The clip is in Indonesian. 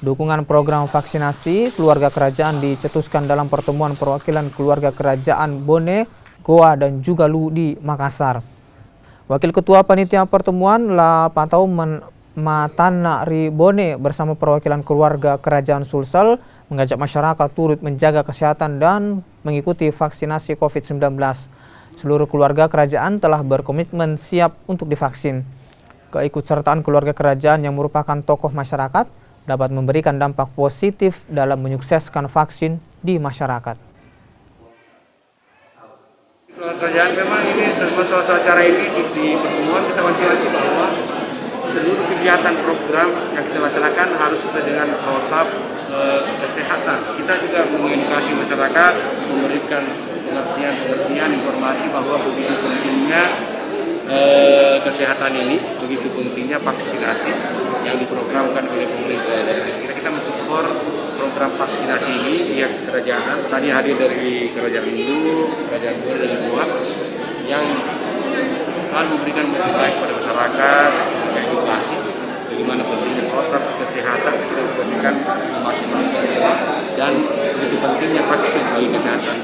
Dukungan program vaksinasi keluarga kerajaan dicetuskan dalam pertemuan perwakilan keluarga kerajaan Bone, Goa, dan juga Lu di Makassar. Wakil Ketua Panitia Pertemuan La Pantau Matana Ri Bone bersama perwakilan keluarga kerajaan Sulsel mengajak masyarakat turut menjaga kesehatan dan mengikuti vaksinasi COVID-19. Seluruh keluarga kerajaan telah berkomitmen siap untuk divaksin. Keikutsertaan keluarga kerajaan yang merupakan tokoh masyarakat dapat memberikan dampak positif dalam menyukseskan vaksin di masyarakat. Keluarga kerajaan memang ini suatu acara ini di pertemuan kita wanti-wanti bahwa seluruh kegiatan program yang kita laksanakan harus sesuai dengan protap kesehatan. Kita juga mengedukasi masyarakat, memberikan pengertian informasi bahwa begitu pentingnya kesehatan ini, begitu pentingnya vaksinasi yang diprogramkan oleh pemerintah daerah. Kita mensupport program vaksinasi ini pihak kerajaan. Tadi hadir dari kerajaan Indo, kerajaan Bone dan Goa yang selalu memberikan motivasi kepada masyarakat, edukasi bagaimana pentingnya protokol kesehatan kita memberikan memakai masker dan begitu pentingnya vaksin bagi kesehatan.